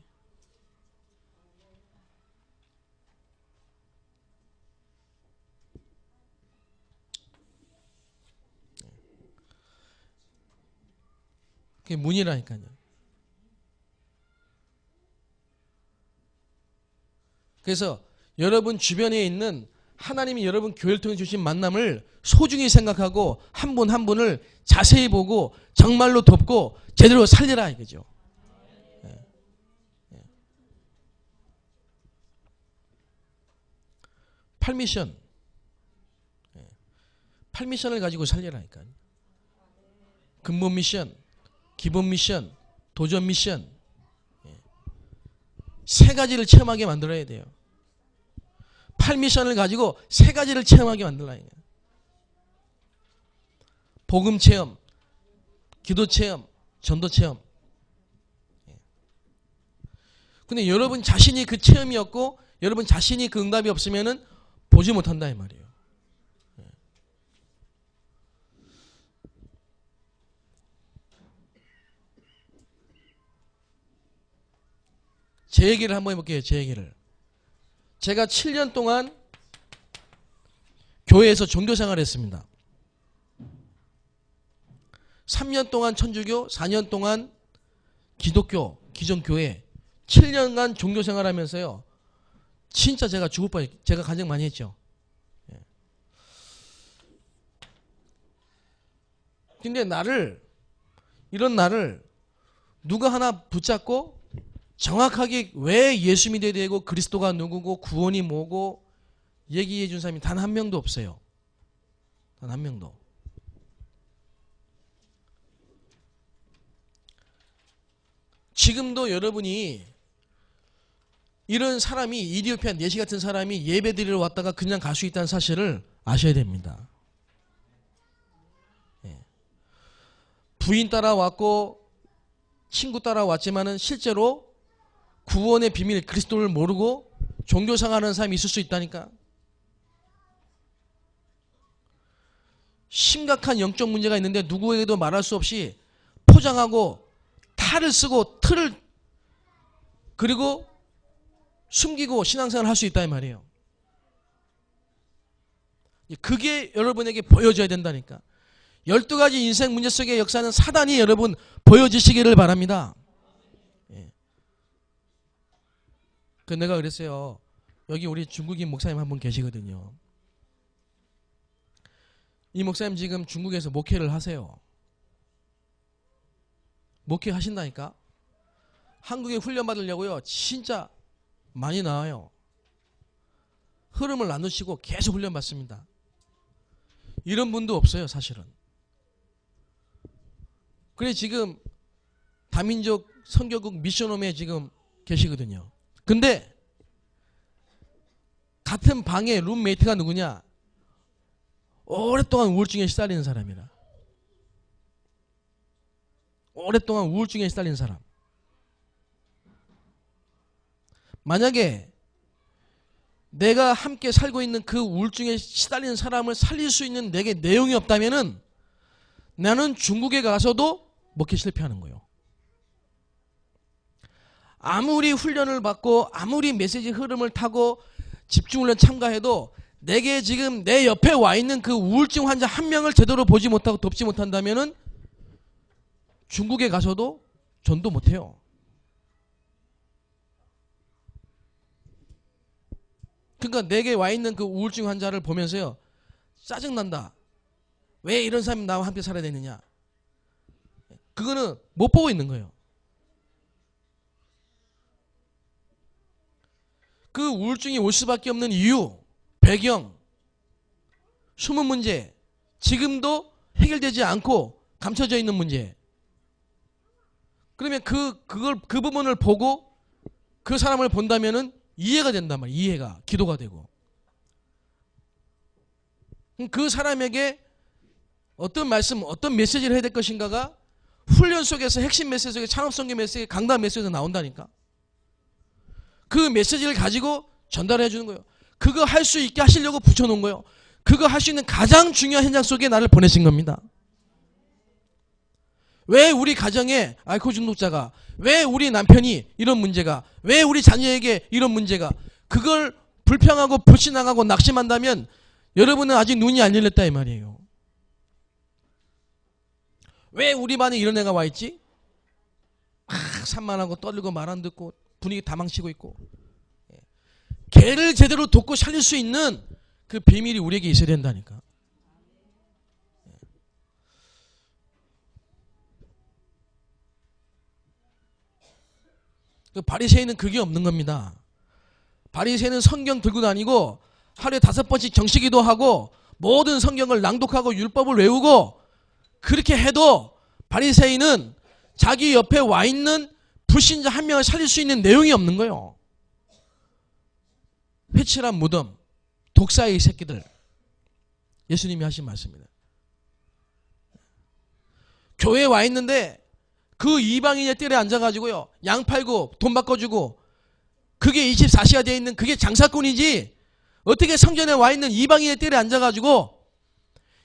그게 문이라니까요. 그래서 여러분 주변에 있는 하나님이 여러분 교회를 통해 주신 만남을 소중히 생각하고 한 분 한 분을 자세히 보고 정말로 돕고 제대로 살리라 이거죠. 팔미션을 가지고 살리라니까요. 근본 미션, 기본 미션, 도전 미션, 세 가지를 체험하게 만들어야 돼요. 8미션을 가지고 세 가지를 체험하게 만들어야 해요. 복음 체험, 기도 체험, 전도 체험. 근데 여러분 자신이 그 체험이 없고 여러분 자신이 그 응답이 없으면은 보지 못한다 이 말이에요. 제 얘기를 한번 해볼게요. 제 얘기를. 제가 7년 동안 교회에서 종교생활을 했습니다. 3년 동안 천주교, 4년 동안 기독교, 기존교회, 7년간 종교생활하면서요. 진짜 제가 죽을 뻔했어요. 제가 가장 많이 했죠. 근데 이런 나를 누가 하나 붙잡고 정확하게 왜 예수 믿어야 되고 그리스도가 누구고 구원이 뭐고 얘기해 준 사람이 단 한 명도 없어요. 단 한 명도. 지금도 여러분이 이런 사람이 이디오피아 내시 같은 사람이 예배 드리러 왔다가 그냥 갈 수 있다는 사실을 아셔야 됩니다. 부인 따라왔고 친구 따라왔지만은 실제로 구원의 비밀 그리스도를 모르고 종교생활하는 사람이 있을 수 있다니까. 심각한 영적 문제가 있는데 누구에게도 말할 수 없이 포장하고 탈을 쓰고 틀을 그리고 숨기고 신앙생활을 할 수 있다 이 말이에요. 그게 여러분에게 보여져야 된다니까. 12가지 인생 문제 속의 역사는 사단이 여러분 보여주시기를 바랍니다. 그 내가 그랬어요. 여기 우리 중국인 목사님 한 분 계시거든요. 이 목사님 지금 중국에서 목회를 하세요. 목회 하신다니까. 한국에 훈련 받으려고요. 진짜 많이 나와요. 흐름을 안 놓치고 계속 훈련 받습니다. 이런 분도 없어요, 사실은. 그래 지금 다민족 선교국 미션홈에 지금 계시거든요. 근데 같은 방에 룸메이트가 누구냐? 오랫동안 우울증에 시달리는 사람이라. 오랫동안 우울증에 시달리는 사람. 만약에 내가 함께 살고 있는 그 우울증에 시달리는 사람을 살릴 수 있는 내게 내용이 없다면은 나는 중국에 가서도 먹기 실패하는 거예요. 아무리 훈련을 받고 아무리 메시지 흐름을 타고 집중훈련 참가해도 내게 지금 내 옆에 와 있는 그 우울증 환자 한 명을 제대로 보지 못하고 돕지 못한다면은 중국에 가서도 전도 못해요. 그러니까 내게 와 있는 그 우울증 환자를 보면서요, 짜증난다. 왜 이런 사람이 나와 함께 살아야 되느냐. 그거는 못 보고 있는 거예요. 그 우울증이 올 수밖에 없는 이유, 배경, 숨은 문제, 지금도 해결되지 않고 감춰져 있는 문제. 그러면 그 부분을 보고 그 사람을 본다면은 이해가 된단 말이에요. 이해가. 기도가 되고. 그 사람에게 어떤 말씀, 어떤 메시지를 해야 될 것인가가 훈련 속에서 핵심 메시지 속에 찬업성교 메시지, 강단 메시지가 나온다니까. 그 메시지를 가지고 전달해 주는 거예요. 그거 할 수 있게 하시려고 붙여놓은 거예요. 그거 할 수 있는 가장 중요한 현장 속에 나를 보내신 겁니다. 왜 우리 가정에 알코올 중독자가, 왜 우리 남편이 이런 문제가, 왜 우리 자녀에게 이런 문제가, 그걸 불평하고 불신앙하고 낙심한다면 여러분은 아직 눈이 안 열렸다 이 말이에요. 왜 우리 반에 이런 애가 와 있지? 산만하고 떠들고 말 안 듣고 분위기 다 망치고 있고. 걔를 제대로 돕고 살릴 수 있는 그 비밀이 우리에게 있어야 된다니까. 그 바리새인은 그게 없는 겁니다. 바리새인은 성경 들고 다니고 하루에 5번씩 정식기도 하고 모든 성경을 낭독하고 율법을 외우고 그렇게 해도 바리새인은 자기 옆에 와 있는 불신자 한 명을 살릴 수 있는 내용이 없는 거예요. 회칠한 무덤, 독사의 새끼들. 예수님이 하신 말씀입니다. 교회에 와 있는데 그 이방인의 뜰에 앉아가지고요, 양 팔고 돈 바꿔주고 그게 24시가 되어 있는 그게 장사꾼이지, 어떻게 성전에 와 있는 이방인의 뜰에 앉아가지고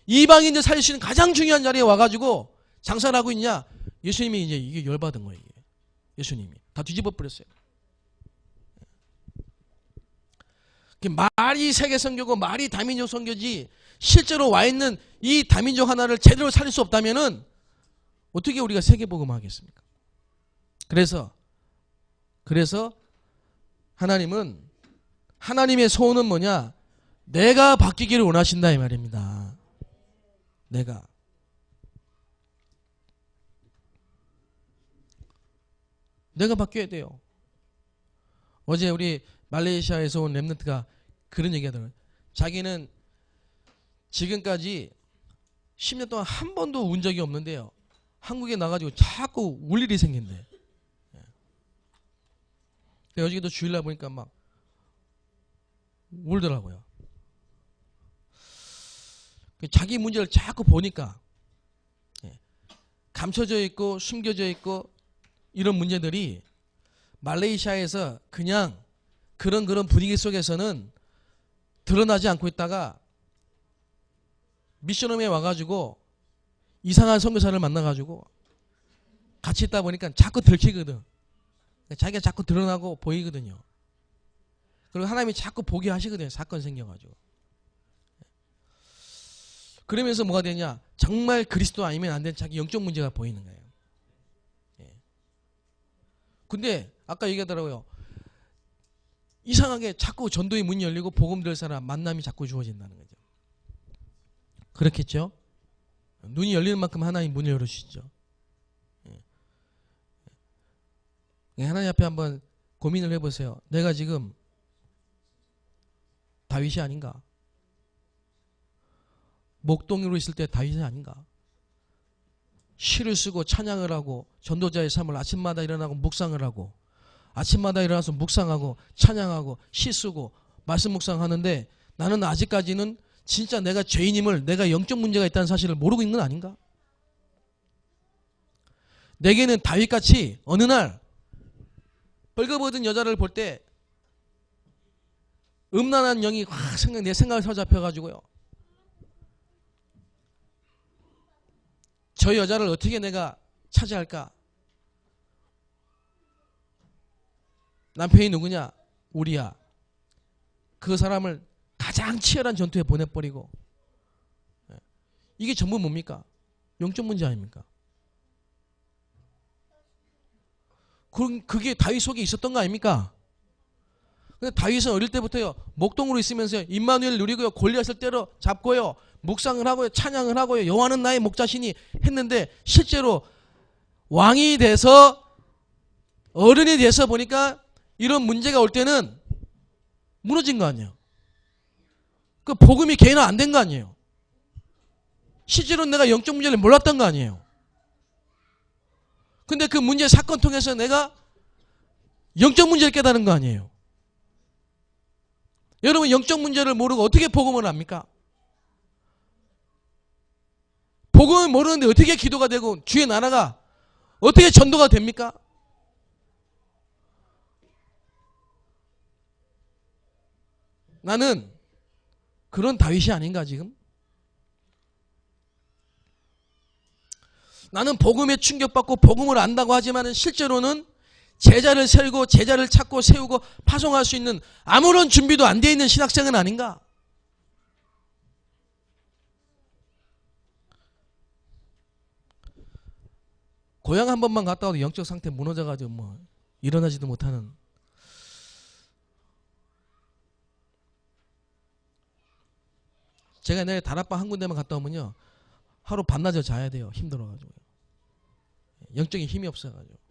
이방인들 살릴 수 있는 가장 중요한 자리에 와가지고 장사를 하고 있냐. 예수님이 이제 이게 열받은 거예요. 이게. 예수님이 다 뒤집어 버렸어요. 말이 세계 선교고 말이 다민족 선교지 실제로 와 있는 이 다민족 하나를 제대로 살릴 수 없다면은 어떻게 우리가 세계 복음하겠습니까? 그래서 하나님은, 하나님의 소원은 뭐냐? 내가 바뀌기를 원하신다 이 말입니다. 내가 바뀌어야 돼요. 어제 우리 말레이시아에서 온 렘넌트가 그런 얘기 하더라고요. 자기는 지금까지 10년 동안 한 번도 운 적이 없는데요, 한국에 나가지고 자꾸 울 일이 생긴대. 어저께도 주일날 보니까 막 울더라고요. 자기 문제를 자꾸 보니까 감춰져 있고 숨겨져 있고 이런 문제들이 말레이시아에서 그냥 그런 분위기 속에서는 드러나지 않고 있다가 미션홈에 와가지고 이상한 선교사를 만나가지고 같이 있다 보니까 자꾸 들키거든. 자기가 자꾸 드러나고 보이거든요. 그리고 하나님이 자꾸 보게 하시거든요. 사건 생겨가지고. 그러면서 뭐가 되냐? 정말 그리스도 아니면 안 되는 자기 영적 문제가 보이는 거예요. 근데 아까 얘기하더라고요. 이상하게 자꾸 전도의 문이 열리고 복음 될 사람 만남이 자꾸 주어진다는 거죠. 그렇겠죠? 눈이 열리는 만큼 하나님 문을 열어주시죠. 하나님 앞에 한번 고민을 해보세요. 내가 지금 다윗이 아닌가? 목동으로 있을 때 다윗이 아닌가? 시를 쓰고 찬양을 하고 전도자의 삶을 아침마다 일어나고 묵상을 하고, 아침마다 일어나서 묵상하고 찬양하고 시 쓰고 말씀 묵상하는데 나는 아직까지는 진짜 내가 죄인임을, 내가 영적 문제가 있다는 사실을 모르고 있는 건 아닌가? 내게는 다윗같이 어느 날 벌거벗은 여자를 볼 때 음란한 영이 확 내 생각을 사로잡혀가지고요, 저 여자를 어떻게 내가 차지할까? 남편이 누구냐? 우리야. 그 사람을 가장 치열한 전투에 보내버리고. 이게 전부 뭡니까? 영적 문제 아닙니까? 그게 다윗 속에 있었던 거 아닙니까? 근데 다윗은 어릴 때부터요, 목동으로 있으면서요, 임마누엘 누리고요, 골리앗을 때려 잡고요, 묵상을 하고요, 찬양을 하고요, 여호와는 나의 목자시니 했는데, 실제로 왕이 돼서 어른이 돼서 보니까 이런 문제가 올 때는 무너진 거 아니에요. 그 복음이 개인화 안 된 거 아니에요. 실제로 내가 영적 문제를 몰랐던 거 아니에요. 근데 그 문제 사건 통해서 내가 영적 문제를 깨달은 거 아니에요. 여러분, 영적 문제를 모르고 어떻게 복음을 합니까? 복음을 모르는데 어떻게 기도가 되고 주의 나라가 어떻게 전도가 됩니까? 나는 그런 다윗이 아닌가 지금? 나는 복음에 충격받고 복음을 안다고 하지만 실제로는 제자를 세우고 제자를 찾고 세우고 파송할 수 있는 아무런 준비도 안 되어 있는 신학생은 아닌가? 고향 한 번만 갔다 와도 영적 상태 무너져가지고 뭐 일어나지도 못하는. 제가 내일 다락방 한 군데만 갔다 오면요, 하루 반나절 자야 돼요. 힘들어가지고. 영적인 힘이 없어가지고.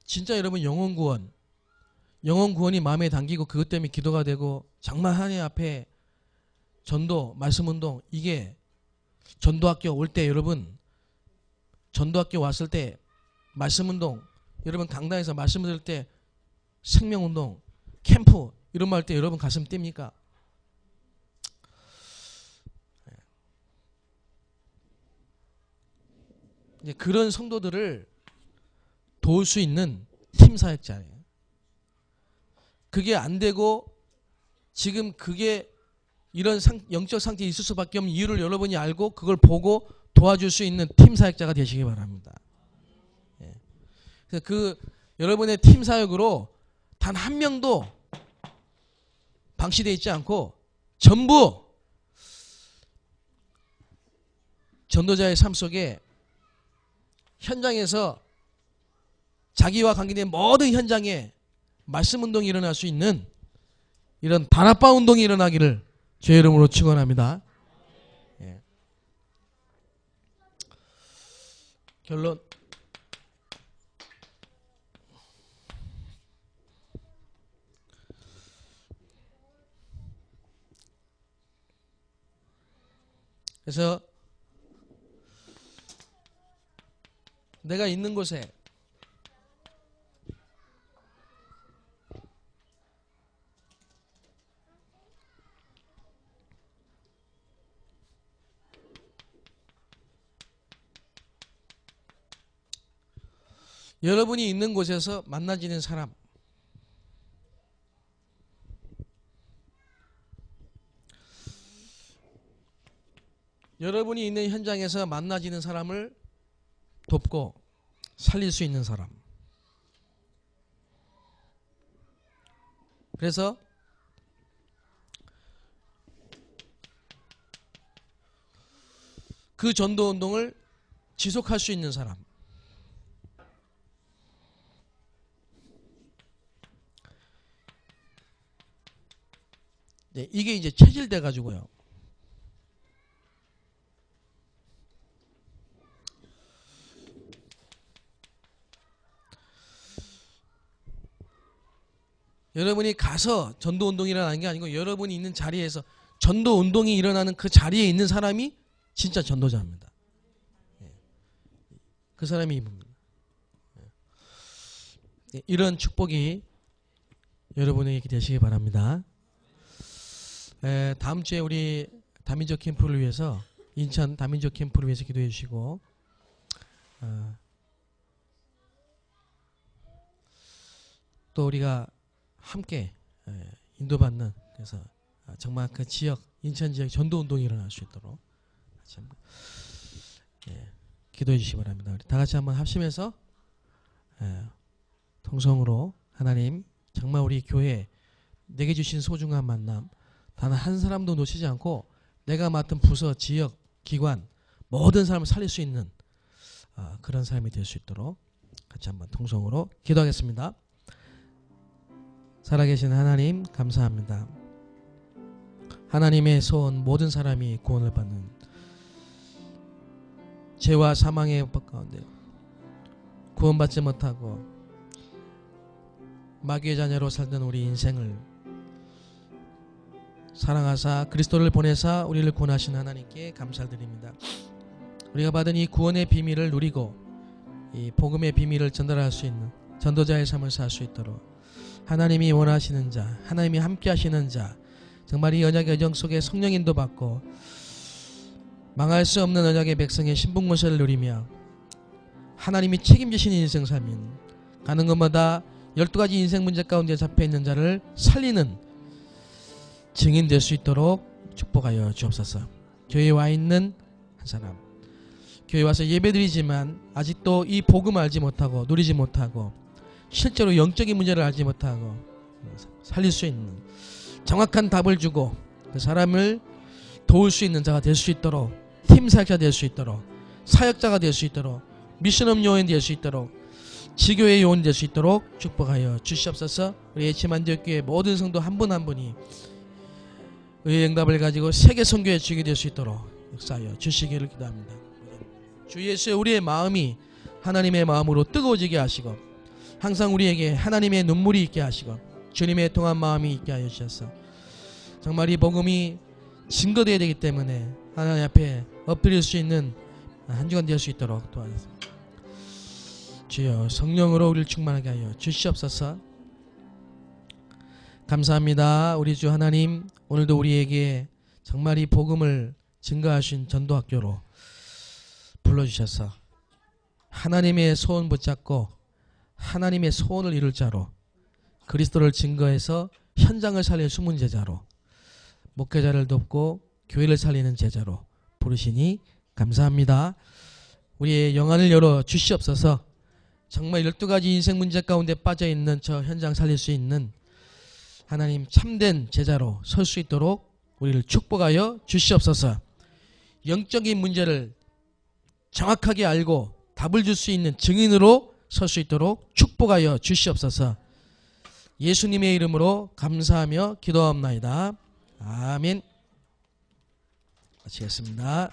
진짜 여러분, 영혼 구원이 마음에 담기고 그것 때문에 기도가 되고 정말 하나님 앞에 전도, 말씀운동, 이게 전도학교 올 때 여러분, 전도학교 왔을 때 말씀운동, 여러분 강당에서 말씀 들을 때 생명운동, 캠프 이런 말 할 때 여러분 가슴 뜁니까? 이제 그런 성도들을 도울 수 있는 팀 사역자예요. 그게 안 되고 지금 그게 이런 영적 상태에 있을 수밖에 없는 이유를 여러분이 알고 그걸 보고 도와줄 수 있는 팀 사역자가 되시기 바랍니다. 그래서 그 여러분의 팀 사역으로 단 한 명도 방치되어 있지 않고 전부 전도자의 삶 속에 현장에서 자기와 관계된 모든 현장에 말씀 운동이 일어날 수 있는 이런 단합방 운동이 일어나기를 주의 이름으로 축원합니다. 예. 결론. 그래서 내가 있는 곳에 여러분이 있는 곳에서 만나지는 사람, 여러분이 있는 현장에서 만나지는 사람을 돕고 살릴 수 있는 사람. 그래서 그 전도 운동을 지속할 수 있는 사람. 네, 이게 이제 체질돼 가지고요. 여러분이 가서 전도 운동이 일어나는 게 아니고 여러분이 있는 자리에서 전도 운동이 일어나는 그 자리에 있는 사람이 진짜 전도자입니다. 그 사람이 이분입니다. 이런 축복이 여러분에게 되시기 바랍니다. 다음 주에 우리 다민족 캠프를 위해서, 인천 다민족 캠프를 위해서 기도해 주시고, 또 우리가 함께 인도받는 그래서 정말 그 지역, 인천 지역 전도운동이 일어날 수 있도록 같이 한번 기도해 주시기 바랍니다. 우리 다 같이 한번 합심해서 통성으로 하나님 정말 우리 교회 내게 주신 소중한 만남 단 한 사람도 놓치지 않고 내가 맡은 부서, 지역, 기관 모든 사람을 살릴 수 있는 그런 삶이 될 수 있도록 같이 한번 통성으로 기도하겠습니다. 살아계신 하나님 감사합니다. 하나님의 소원 모든 사람이 구원을 받는 죄와 사망의 법 가운데 구원받지 못하고 마귀의 자녀로 살던 우리 인생을 사랑하사 그리스도를 보내사 우리를 구원하신 하나님께 감사드립니다. 우리가 받은 이 구원의 비밀을 누리고 이 복음의 비밀을 전달할 수 있는 전도자의 삶을 살 수 있도록 하나님이 원하시는 자, 하나님이 함께 하시는 자, 정말 이 언약의 여정 속에 성령 인도 받고 망할 수 없는 언약의 백성의 신분문서를 누리며 하나님이 책임지시는 인생 삶인 가는 것마다 12가지 인생 문제 가운데 잡혀있는 자를 살리는 증인 될 수 있도록 축복하여 주옵소서. 교회에 와 있는 한 사람, 교회에 와서 예배드리지만 아직도 이 복음을 알지 못하고 누리지 못하고 실제로 영적인 문제를 알지 못하고 살릴 수 있는 정확한 답을 주고 그 사람을 도울 수 있는 자가 될 수 있도록, 팀 사역자가 될 수 있도록, 사역자가 될 수 있도록, 미션업 요원이 될 수 있도록, 지교의 요원이 될 수 있도록 축복하여 주시옵소서. 우리 예치만대교회 모든 성도 한 분 한 분이 의의 응답을 가지고 세계 선교의 주역이 될 수 있도록 역사하여 주시기를 기도합니다. 주 예수의 우리의 마음이 하나님의 마음으로 뜨거워지게 하시고 항상 우리에게 하나님의 눈물이 있게 하시고 주님의 통한 마음이 있게 하여 주셔서 정말 이 복음이 증거되어야 되기 때문에 하나님 앞에 엎드릴 수 있는 한 주간 될 수 있도록 도와주십시오. 주여 성령으로 우리를 충만하게 하여 주시옵소서. 감사합니다. 우리 주 하나님, 오늘도 우리에게 정말 이 복음을 증거하신 전도학교로 불러주셔서 하나님의 소원 붙잡고 하나님의 소원을 이룰 자로, 그리스도를 증거해서 현장을 살릴 숨은 제자로, 목회자를 돕고 교회를 살리는 제자로 부르시니 감사합니다. 우리의 영안을 열어 주시옵소서. 정말 12가지 인생 문제 가운데 빠져있는 저 현장 살릴 수 있는 하나님 참된 제자로 설 수 있도록 우리를 축복하여 주시옵소서. 영적인 문제를 정확하게 알고 답을 줄 수 있는 증인으로 설 수 있도록 축복하여 주시옵소서. 예수님의 이름으로 감사하며 기도하옵나이다. 아멘. 마치겠습니다.